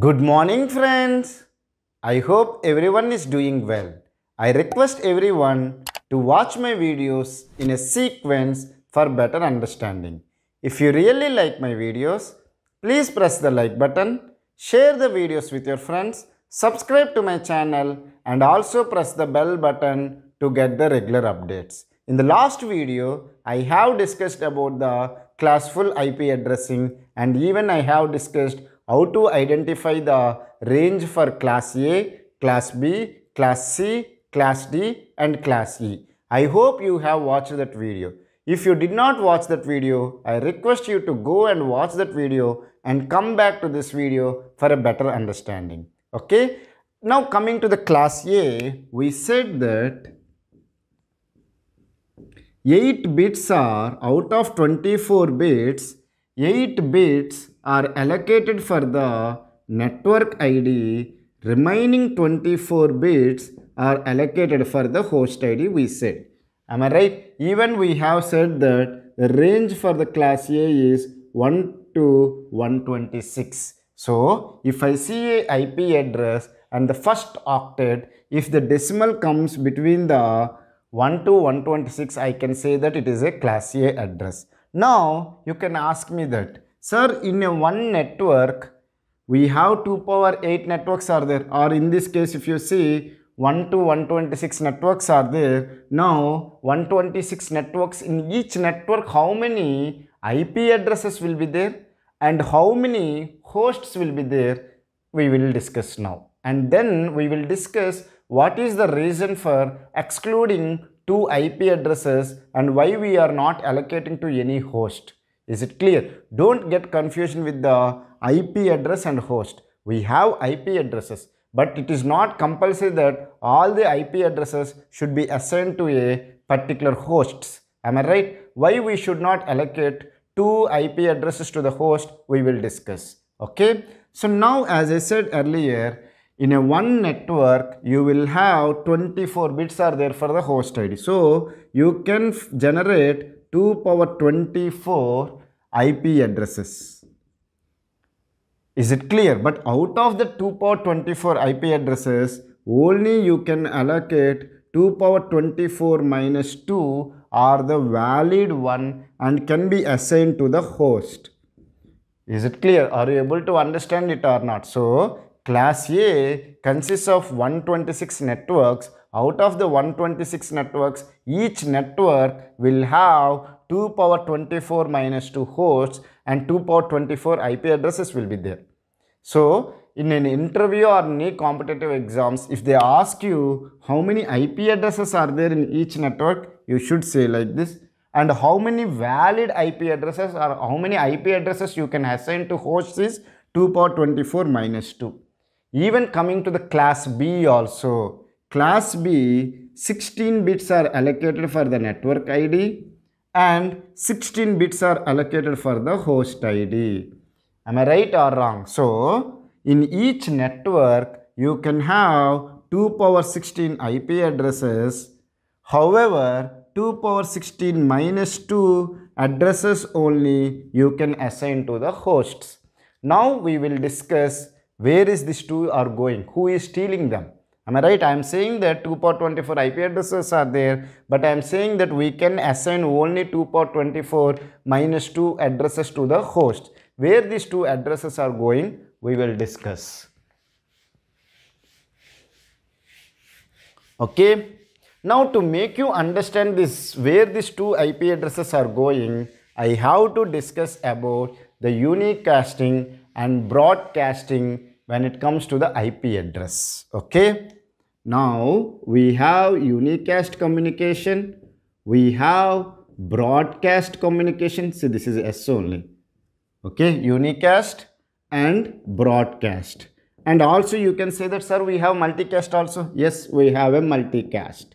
Good morning, friends. I hope everyone is doing well. I request everyone to watch my videos in a sequence for better understanding. If you really like my videos, please press the like button, share the videos with your friends, subscribe to my channel, and also press the bell button to get the regular updates. In the last video, I have discussed about the classful IP addressing, and even I have discussed how to identify the range for class A, class B, class C, class D and class E. I hope you have watched that video. If you did not watch that video, I request you to go and watch that video and come back to this video for a better understanding. Okay? Now coming to the class A, we said that 8 bits are out of 24 bits, 8 bits are allocated for the network ID, remaining 24 bits are allocated for the host ID, we said. Am I right? Even we have said that the range for the class A is 1 to 126. So, if I see a IP address and the first octet, if the decimal comes between the 1 to 126, I can say that it is a class A address. Now, you can ask me that, sir, in a one network, we have 2 power 8 networks are there, or in this case, if you see 1 to 126 networks are there. Now, 126 networks, in each network, how many IP addresses will be there and how many hosts will be there, we will discuss now. And then we will discuss what is the reason for excluding 2 IP addresses and why we are not allocating to any host. Is it clear? Don't get confusion with the IP address and host. We have IP addresses, but it is not compulsory that all the IP addresses should be assigned to a particular hosts. Am I right? Why we should not allocate 2 IP addresses to the host, we will discuss. Okay? So now, as I said earlier, in a one network, you will have 24 bits are there for the host ID. So, you can generate 2 power 24 IP addresses. Is it clear? But out of the 2 power 24 IP addresses, only you can allocate 2 power 24 minus 2 are the valid one and can be assigned to the host. Is it clear? Are you able to understand it or not? So, class A consists of 126 networks. Out of the 126 networks, each network will have 2 power 24 minus 2 hosts and 2 power 24 IP addresses will be there. So, in an interview or any competitive exams, if they ask you how many IP addresses are there in each network, you should say like this. And how many valid IP addresses or how many IP addresses you can assign to hosts is 2 power 24 minus 2. Even coming to the class B also, class B 16 bits are allocated for the network ID and 16 bits are allocated for the host ID. Am I right or wrong? So, in each network, you can have 2 power 16 IP addresses. However, 2 power 16 minus 2 addresses only you can assign to the hosts. Now, we will discuss where is these 2 are going, who is stealing them. Am I right? I am saying that 2 power 24 IP addresses are there, but I am saying that we can assign only 2 power 24 minus 2 addresses to the host. Where these 2 addresses are going, we will discuss. Okay. Now to make you understand this, where these 2 IP addresses are going, I have to discuss about the unicasting and broadcasting when it comes to the IP address. Okay. Now we have unicast communication, we have broadcast communication. See, this is S only. Okay, unicast and broadcast. And also you can say that, sir, we have multicast also. Yes, we have a multicast.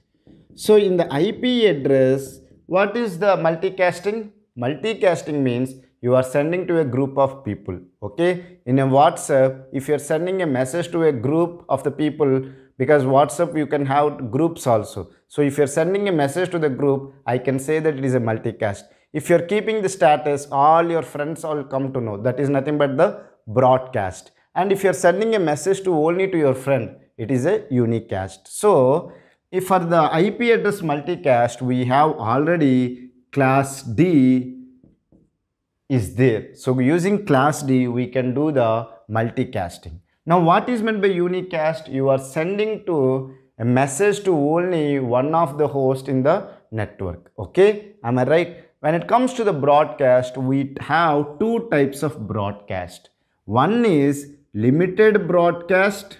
So in the IP address, what is the multicasting? Multicasting means you are sending to a group of people. Okay, in a WhatsApp, if you are sending a message to a group of the people, because WhatsApp you can have groups also. So if you are sending a message to the group, I can say that it is a multicast. If you are keeping the status, all your friends all come to know. That is nothing but the broadcast. And if you are sending a message to only to your friend, it is a unicast. So if for the IP address multicast, we have already class D is there. So using class D, we can do the multicasting. Now what is meant by unicast? You are sending to a message to only one of the host in the network. Okay, am I right? When it comes to the broadcast, we have two types of broadcast. One is limited broadcast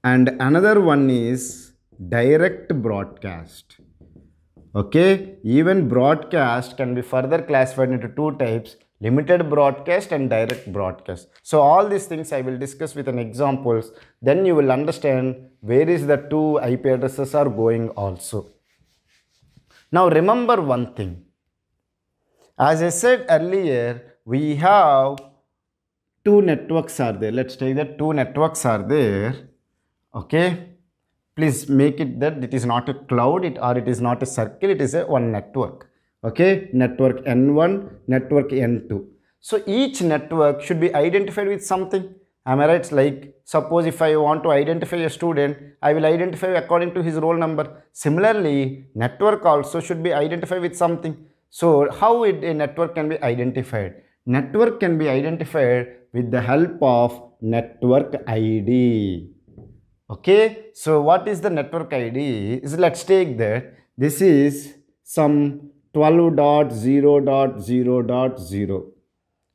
and another one is direct broadcast. Okay, even broadcast can be further classified into two types: limited broadcast and direct broadcast. So all these things I will discuss with an examples, then you will understand where is the two IP addresses are going also. Now remember one thing, as I said earlier, we have two networks are there. Let's take that two networks are there. Okay, please make it that it is not a cloud, or it is not a circle, it is a one network. Okay, network N1, network N2. So each network should be identified with something. Am I right? Like suppose if I want to identify a student, I will identify according to his roll number. Similarly, network also should be identified with something. So how a network can be identified? Network can be identified with the help of network ID. Okay, so what is the network ID? Let's take that this is some 12.0.0.0.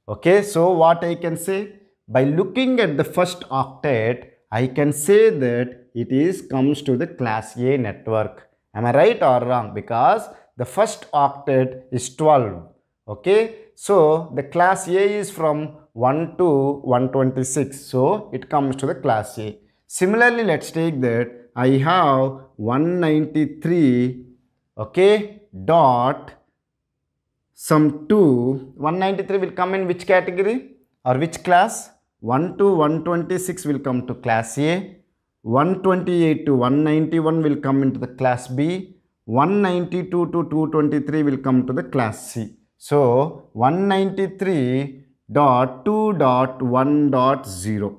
Okay, so what I can say? By looking at the first octet, I can say that it comes to the class A network. Am I right or wrong? Because the first octet is 12. Okay, so the class A is from 1 to 126. So it comes to the class A. Similarly, let's take that I have 193, okay, dot some 2. 193 will come in which category or which class? 1 to 126 will come to class A. 128 to 191 will come into the class B. 192 to 223 will come to the class C. So 193.2.1.0.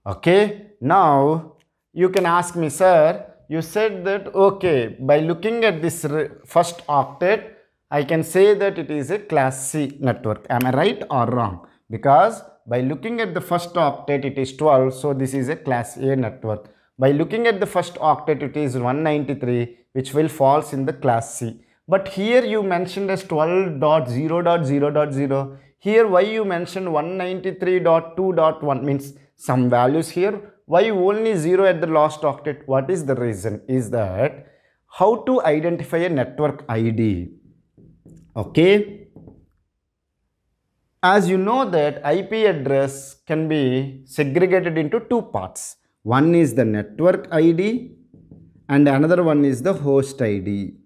Okay, now you can ask me, sir, you said that, okay, by looking at this first octet, I can say that it is a class C network. Am I right or wrong? Because by looking at the first octet, it is 12, so this is a class A network. By looking at the first octet, it is 193, which will falls in the class C. But here you mentioned as 12.0.0.0. Here why you mentioned 193.2.1 means some values here. Why only 0 at the last octet? What is the reason? Is that how to identify a network ID? Okay. As you know that IP address can be segregated into two parts. One is the network ID and another one is the host ID.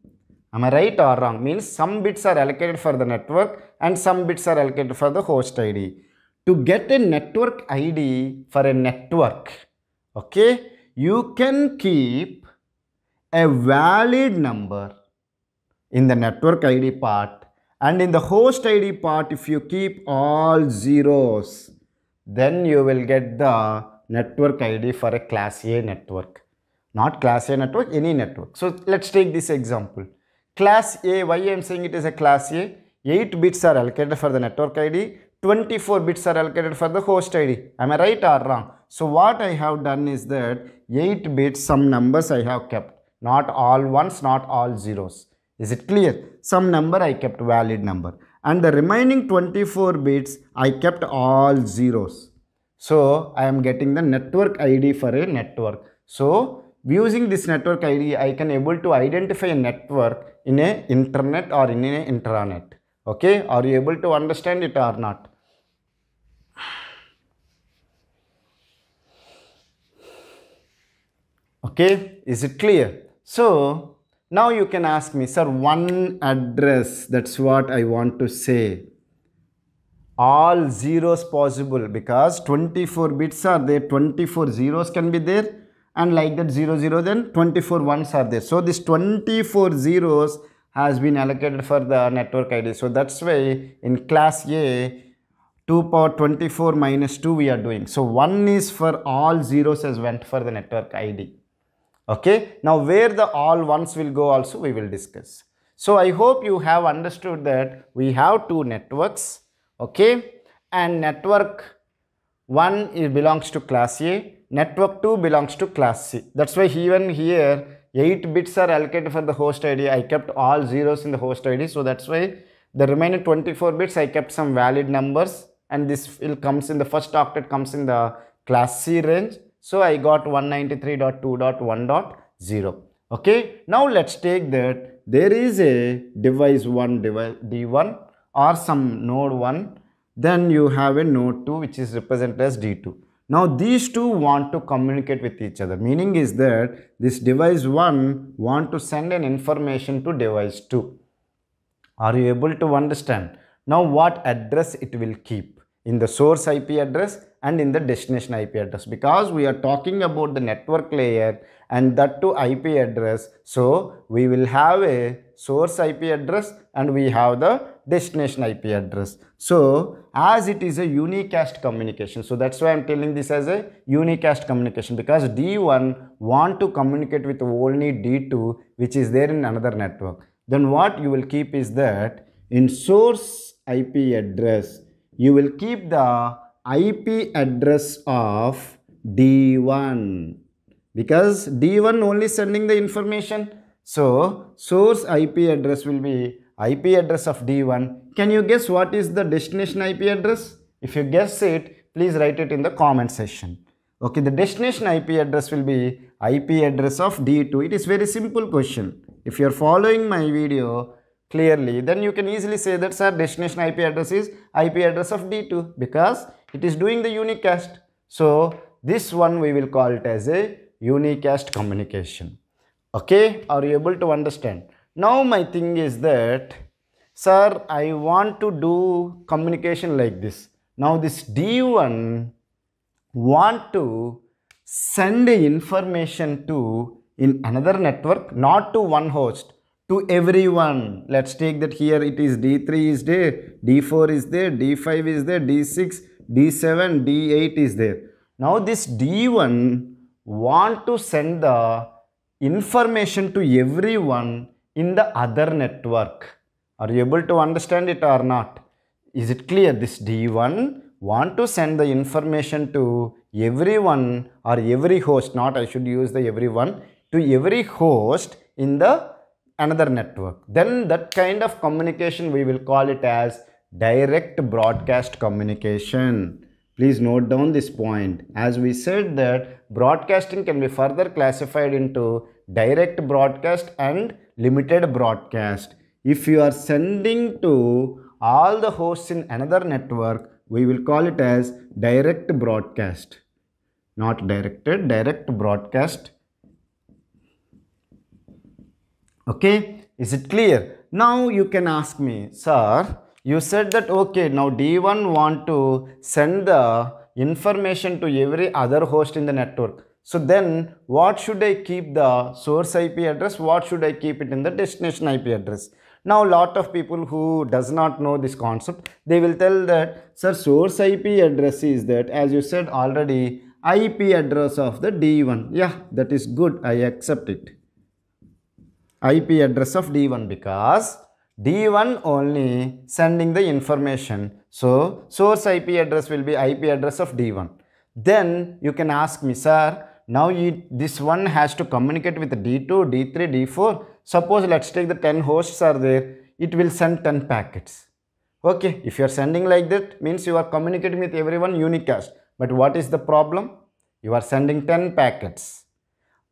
Am I right or wrong? Means some bits are allocated for the network and some bits are allocated for the host ID. To get a network ID for a network, okay, you can keep a valid number in the network ID part, and in the host ID part, if you keep all zeros, then you will get the network ID for a class A network. Not class A network, any network. So let's take this example. Class A, why I am saying it is a class A? 8 bits are allocated for the network ID, 24 bits are allocated for the host ID. Am I right or wrong? So what I have done is that 8 bits, some numbers I have kept. Not all ones, not all zeros. Is it clear? Some number I kept valid number. And the remaining 24 bits, I kept all zeros. So I am getting the network ID for a network. So using this network ID, I can able to identify a network in a internet or in a intranet. Okay, are you able to understand it or not? Okay, is it clear? So now you can ask me, sir, one address, that's what I want to say. All zeros possible because 24 bits are there, 24 zeros can be there, and like that 0 0, then 24 ones are there. So this 24 zeros has been allocated for the network ID. So that's why in class A, 2 power 24 minus 2 we are doing. So 1 is for all zeros as went for the network ID. Okay, now where the all ones will go also we will discuss. So I hope you have understood that we have two networks, okay, and network 1 belongs to class A, network 2 belongs to class C. That's why even here 8 bits are allocated for the host ID. I kept all zeros in the host ID, so that's why the remaining 24 bits I kept some valid numbers, and this will comes in the first octet comes in the class C range. So I got 193.2.1.0. Okay, now let's take that there is a device 1 D1 or some node 1, then you have a node 2 which is represented as D2. Now these two want to communicate with each other. Meaning is that this device 1 want to send an information to device 2. Are you able to understand? Now what address it will keep in the source IP address and in the destination IP address, because we are talking about the network layer and that to IP address. So we will have a source IP address and we have the destination IP address. So as it is a unicast communication, so that's why I'm telling this as a unicast communication, because D1 want to communicate with only D2 which is there in another network. Then what you will keep is that in source IP address you will keep the IP address of D1, because D1 only sending the information. So source IP address will be IP address of D1. Can you guess what is the destination IP address? If you guess it, please write it in the comment section. Okay, the destination IP address will be IP address of D2. It is very simple question. If you are following my video clearly, then you can easily say that sir, destination IP address is IP address of D2 because it is doing the unicast. So this one we will call it as a unicast communication. Okay, are you able to understand? Now my thing is that sir, I want to do communication like this. Now this D1 want to send the information to in another network, not to one host, to everyone. Let's take that here it is D3 is there, D4 is there, D5 is there, D6, D7, D8 is there. Now this D1 want to send the information to everyone in the other network. Are you able to understand it or not? Is it clear? This D1 want to send the information to everyone or every host, not I should use the everyone, to every host in the another network. Then that kind of communication we will call it as direct broadcast communication. Please note down this point. As we said that broadcasting can be further classified into direct broadcast and limited broadcast. If you are sending to all the hosts in another network, we will call it as direct broadcast. Not directed, direct broadcast. Okay, is it clear? Now you can ask me, sir, you said that okay, now D1 want to send the information to every other host in the network. So then what should I keep the source IP address? What should I keep it in the destination IP address? Now lot of people who does not know this concept, they will tell that sir, source IP address is that, as you said already, IP address of the D1. Yeah, that is good, I accept it. IP address of D1 because D1 only sending the information. So source IP address will be IP address of D1. Then you can ask me, sir, now this one has to communicate with D2, D3, D4. Suppose let's take the 10 hosts are there. It will send 10 packets. Okay, if you are sending like that, means you are communicating with everyone unicast. But what is the problem? You are sending 10 packets.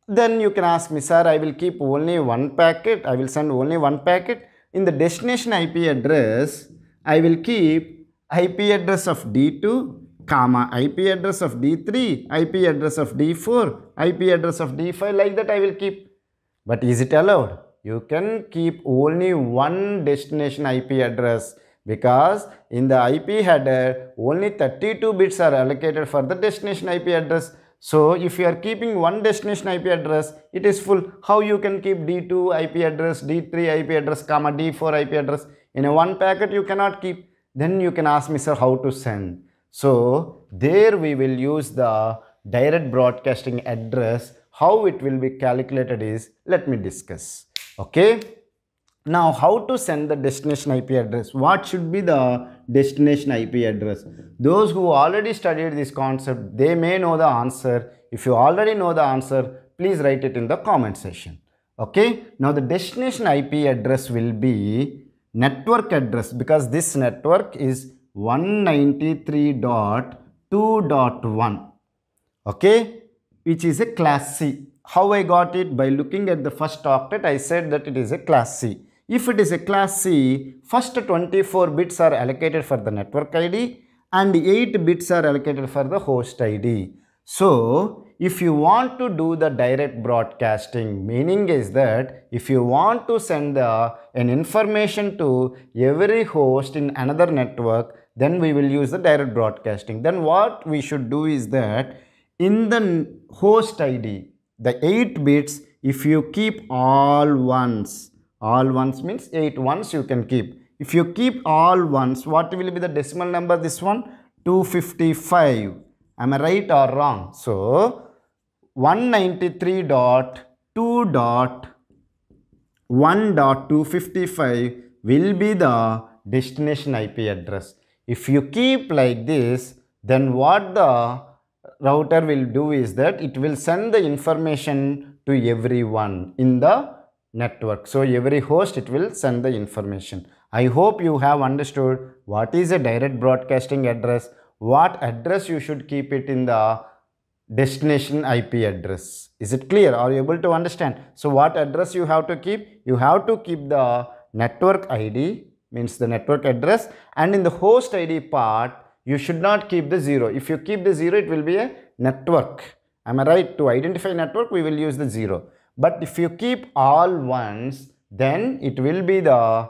Then you can ask me, sir, I will keep only one packet. I will send only one packet. In the destination IP address, I will keep IP address of D2, comma, IP address of D3, IP address of D4, IP address of D5, like that I will keep. But is it allowed? You can keep only one destination IP address because in the IP header, only 32 bits are allocated for the destination IP address. So if you are keeping one destination IP address, it is full. How you can keep D2 IP address, D3 IP address, comma, D4 IP address? In a one packet you cannot keep. Then you can ask me, sir, how to send. So there we will use the direct broadcasting address. How it will be calculated is, let me discuss. Okay. Now, how to send the destination IP address? What should be the destination IP address? Those who already studied this concept, they may know the answer. If you already know the answer, please write it in the comment section. Okay. Now, the destination IP address will be network address, because this network is 193.2.1. Okay, which is a class C. How I got it? By looking at the first octet, I said that it is a class C. If it is a class C, first 24 bits are allocated for the network ID and 8 bits are allocated for the host ID. So, if you want to do the direct broadcasting, meaning is that if you want to send an information to every host in another network, then we will use the direct broadcasting. Then what we should do is that in the host ID, the 8 bits, if you keep all ones means 8 ones you can keep. If you keep all ones, what will be the decimal number? This one, 255. Am I right or wrong? So, 193.2.1.255 will be the destination IP address. If you keep like this, then what the router will do is that it will send the information to everyone in the network. So every host, it will send the information. I hope you have understood what is a direct broadcasting address, what address you should keep it in the destination IP address. Is it clear? Are you able to understand? So what address you have to keep? You have to keep the network ID, means the network address, and in the host ID part, you should not keep the 0. If you keep the 0, it will be a network. Am I right? To identify network, we will use the 0. But if you keep all ones, then it will be the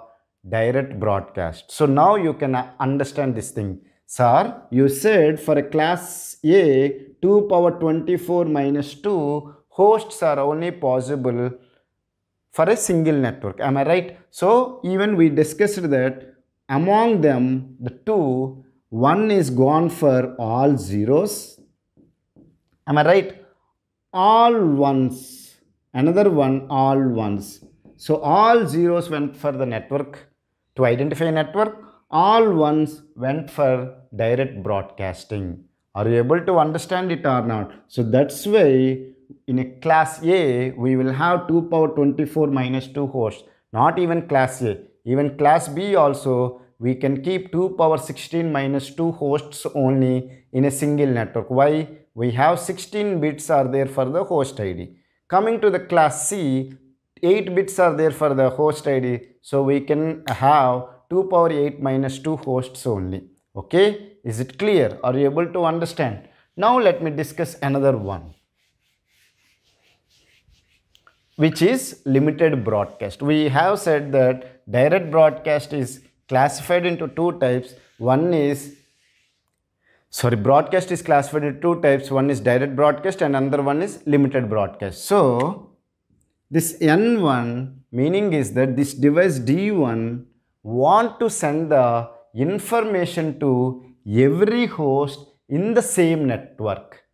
direct broadcast. So now you can understand this thing. Sir, you said for a class A, 2 power 24 minus 2 hosts are only possible for a single network. Am I right? So even we discussed that among them, the two, one is gone for all zeros. Am I right? All ones. Another one, all ones. So all zeros went for the network to identify a network. All ones went for direct broadcasting. Are you able to understand it or not? So that's why in a class A, we will have 2 power 24 minus 2 hosts. Not even class A. Even class B also, we can keep 2 power 16 minus 2 hosts only in a single network. Why? We have 16 bits are there for the host ID. Coming to the class C, 8 bits are there for the host ID. So we can have 2 power 8 minus 2 hosts only. Okay? Is it clear? Are you able to understand? Now let me discuss another one, which is limited broadcast. We have said that direct broadcast is classified into two types. Broadcast is classified into two types. One is direct broadcast and another one is limited broadcast. So, this N1 meaning is that this device D1 want to send the information to every host in the same network.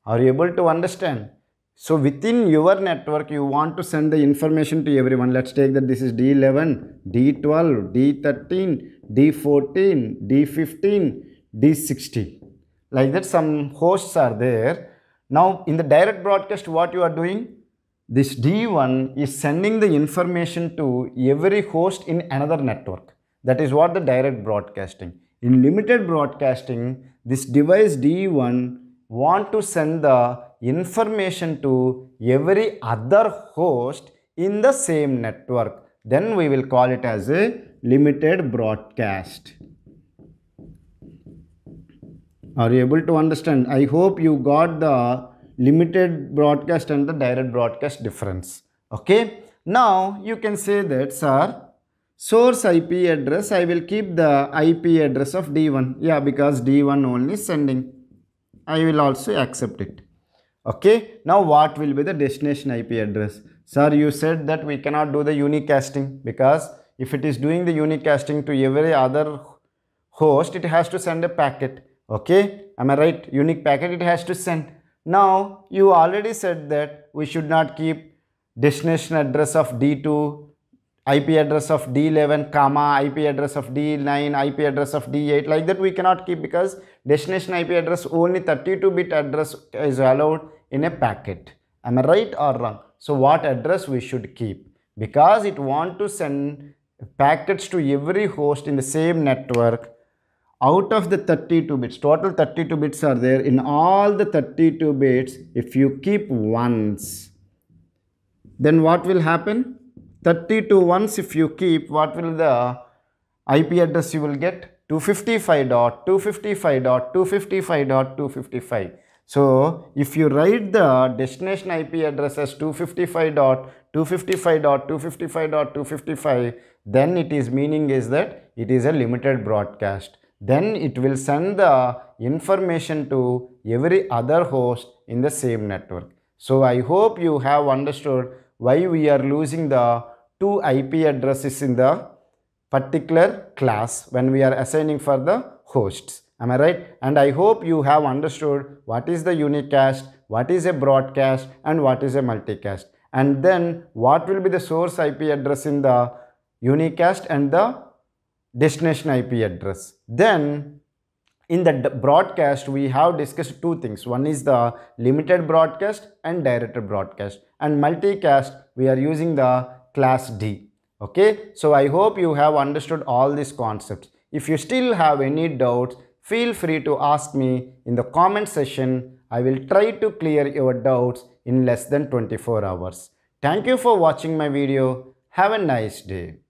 Are you able to understand? So within your network, you want to send the information to everyone. Let's take that this is D11, D12, D13, D14, D15, D60. Like that, some hosts are there. Now in the direct broadcast, what you are doing? This D1 is sending the information to every host in another network. That is what the direct broadcasting. In limited broadcasting, this device D1 want to send the information to every other host in the same network. Then we will call it as a limited broadcast. Are you able to understand? I hope you got the limited broadcast and the direct broadcast difference. Okay. Now you can say that, sir, source IP address, I will keep the IP address of D1. Yeah, because D1 only is sending. I will also accept it. Okay. Now what will be the destination IP address? Sir, you said that we cannot do the unicasting, because if it is doing the unicasting to every other host, it has to send a packet. Okay, am I right? Unique packet it has to send. Now you already said that we should not keep destination address of D2, IP address of D11, comma, IP address of D9, IP address of D8, like that we cannot keep, because destination IP address only 32-bit address is allowed in a packet. Am I right or wrong? So what address we should keep? Because it want to send packets to every host in the same network. Out of the 32 bits, total 32 bits are there. In all the 32 bits, if you keep ones, then what will happen? 32 ones if you keep, what will the IP address you will get? 255.255.255.255. So if you write the destination IP address as 255.255.255.255, then it is meaning is that it is a limited broadcast. Then it will send the information to every other host in the same network. So I hope you have understood why we are losing the two IP addresses in the particular class when we are assigning for the hosts. Am I right? And I hope you have understood what is the unicast, what is a broadcast, and what is a multicast. And then what will be the source IP address in the unicast and the destination IP address. Then in the broadcast we have discussed two things. One is the limited broadcast and directed broadcast, and multicast we are using the class D. Okay, so I hope you have understood all these concepts. If you still have any doubts, feel free to ask me in the comment section. I will try to clear your doubts in less than 24 hours. Thank you for watching my video. Have a nice day.